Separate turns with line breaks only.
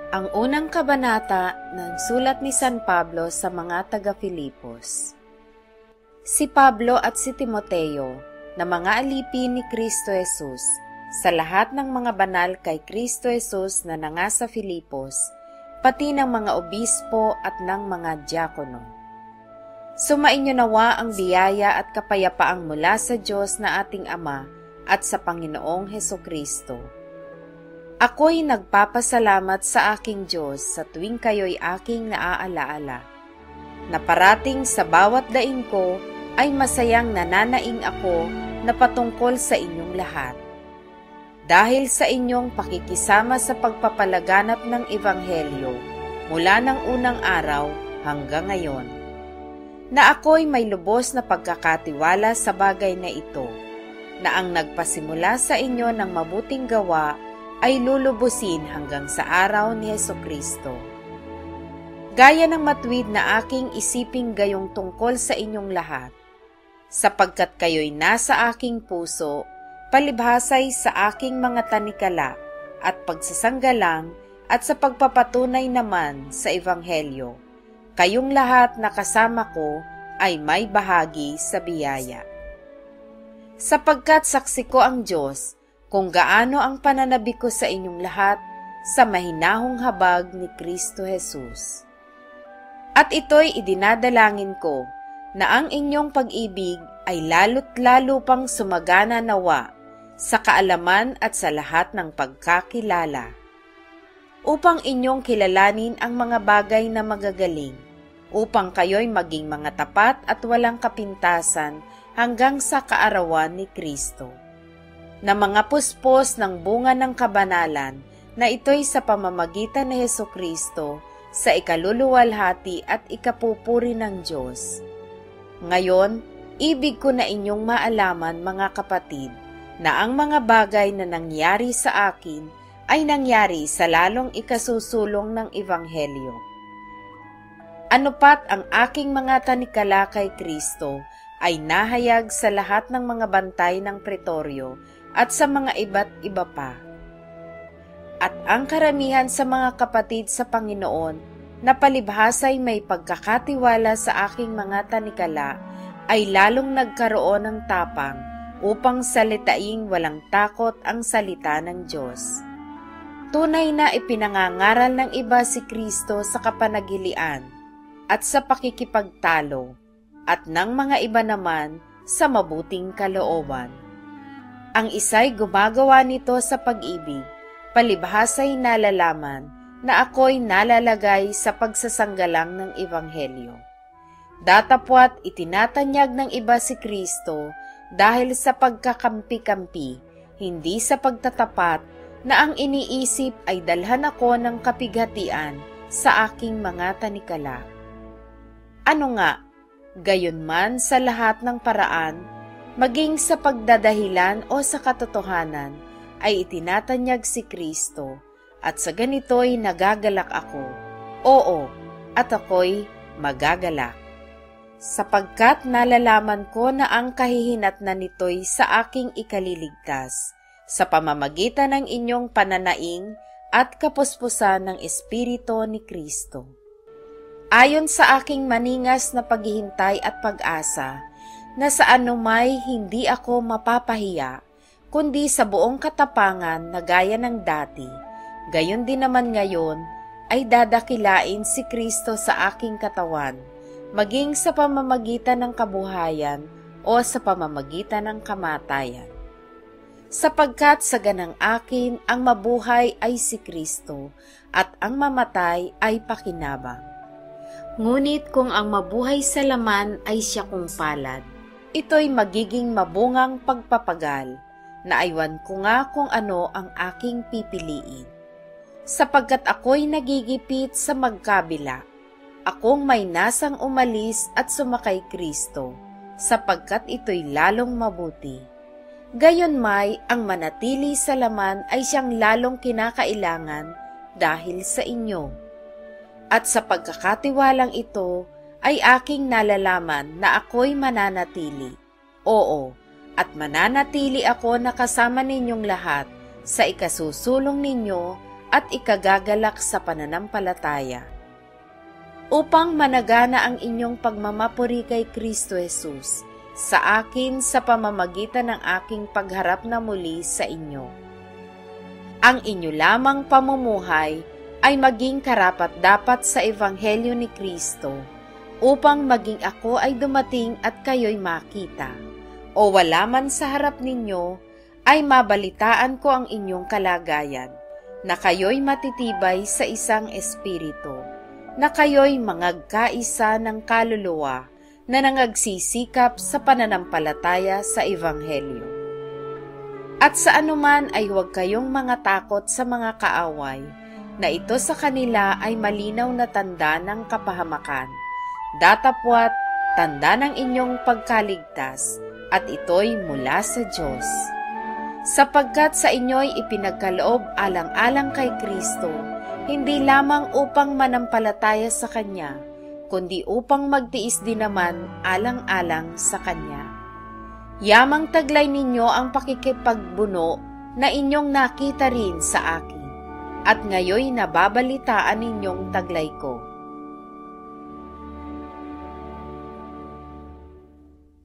Ang unang kabanata ng sulat ni San Pablo sa mga taga-Filipos. Si Pablo at si Timoteo, na mga alipin ni Kristo Jesus, sa lahat ng mga banal kay Kristo Jesus na nangasa Filipos, pati ng mga obispo at ng mga diakono. Sumainyo nawa ang biyaya at kapayapaang mula sa Diyos na ating Ama at sa Panginoong Hesukristo. Ako'y nagpapasalamat sa aking Diyos sa tuwing kayo'y aking naaalaala, na parating sa bawat daing ko ay masayang nananaing ako na patungkol sa inyong lahat. Dahil sa inyong pakikisama sa pagpapalaganap ng Ebanghelyo mula ng unang araw hanggang ngayon, na ako'y may lubos na pagkakatiwala sa bagay na ito, na ang nagpasimula sa inyo ng mabuting gawa ay lulubusin hanggang sa araw ni Hesukristo. Gaya ng matuwid na aking isiping gayong tungkol sa inyong lahat, sapagkat kayo'y nasa aking puso, palibhasay sa aking mga tanikala at pagsasanggalang at sa pagpapatunay naman sa Ebanghelyo, kayong lahat na kasama ko ay may bahagi sa biyaya. Sapagkat saksi ko ang Diyos, kung gaano ang pananabi ko sa inyong lahat sa mahinahong habag ni Kristo Jesus. At ito'y idinadalangin ko, na ang inyong pag-ibig ay lalo't lalo pang sumagana nawa sa kaalaman at sa lahat ng pagkakilala, upang inyong kilalanin ang mga bagay na magagaling, upang kayo'y maging mga tapat at walang kapintasan hanggang sa kaarawan ni Kristo, na mga puspos ng bunga ng kabanalan na ito'y sa pamamagitan ni Hesukristo sa ikaluluwalhati at ikapupuri ng Diyos. Ngayon, ibig ko na inyong maalaman, mga kapatid, na ang mga bagay na nangyari sa akin ay nangyari sa lalong ikasusulong ng Ebanghelyo. Ano pat ang aking mga tanikala kay Kristo ay nahayag sa lahat ng mga bantay ng pretoryo at sa mga iba't iba pa. At ang karamihan sa mga kapatid sa Panginoon na palibhasay may pagkakatiwala sa aking mga tanikala ay lalong nagkaroon ng tapang upang salitaing walang takot ang salita ng Diyos. Tunay na ipinangangaral ng iba si Kristo sa kapanagilian at sa pakikipagtalo, at ng mga iba naman sa mabuting kalooban. Ang isa'y gumagawa nito sa pag-ibig, palibhasay nalalaman na ako'y nalalagay sa pagsasanggalang ng Ebanghelyo. Datapwat itinatanyag ng iba si Kristo dahil sa pagkakampi-kampi, hindi sa pagtatapat na ang iniisip ay dalhan ako ng kapighatian sa aking mga tanikala. Ano nga, gayon man sa lahat ng paraan, maging sa pagdadahilan o sa katotohanan, ay itinatanyag si Kristo, at sa ganito'y nagagalak ako. Oo, at ako'y magagalak. Sapagkat nalalaman ko na ang kahihinatnan nito'y sa aking ikaliligtas, sa pamamagitan ng inyong pananaing at kapuspusan ng Espiritu ni Kristo. Ayon sa aking maningas na paghihintay at pag-asa, na sa anumay hindi ako mapapahiya, kundi sa buong katapangan na gaya ng dati, gayon din naman ngayon ay dadakilain si Kristo sa aking katawan, maging sa pamamagitan ng kabuhayan o sa pamamagitan ng kamatayan. Sapagkat sa ganang akin ang mabuhay ay si Kristo at ang mamatay ay pakinabang. Ngunit kung ang mabuhay sa laman ay siya kong palad, ito'y magiging mabungang pagpapagal, na aywan ko nga kung ano ang aking pipiliin. Sapagkat ako'y nagigipit sa magkabila, akong may nasang umalis at sumakay Kristo, sapagkat ito'y lalong mabuti. Gayon may ang manatili sa laman ay siyang lalong kinakailangan dahil sa inyo. At sa pagkakatiwalang ito, ay aking nalalaman na ako'y mananatili. Oo, at mananatili ako na kasama ninyong lahat sa ikasusulong ninyo at ikagagalak sa pananampalataya. Upang managana ang inyong pagmamapuri kay Kristo Jesus sa akin sa pamamagitan ng aking pagharap na muli sa inyo. Ang inyo lamang pamumuhay ay maging karapat-dapat sa Ebanghelyo ni Kristo upang maging ako ay dumating at kayo'y makita, o wala man sa harap ninyo, ay mabalitaan ko ang inyong kalagayan, na kayo'y matitibay sa isang espiritu, na kayo'y mangagkaisa ng kaluluwa na nangagsisikap sa pananampalataya sa Ebanghelyo. At sa anuman ay huwag kayong mga takot sa mga kaaway, na ito sa kanila ay malinaw na tanda ng kapahamakan, datapwat tanda ng inyong pagkaligtas, at ito'y mula sa Diyos. Sapagkat sa inyo'y ipinagkaloob alang-alang kay Kristo, hindi lamang upang manampalataya sa Kanya, kundi upang magtiis din naman alang-alang sa Kanya. Yamang taglay ninyo ang pakikipagbuno na inyong nakita rin sa akin, at ngayoy nababalitaan ninyong taglay ko.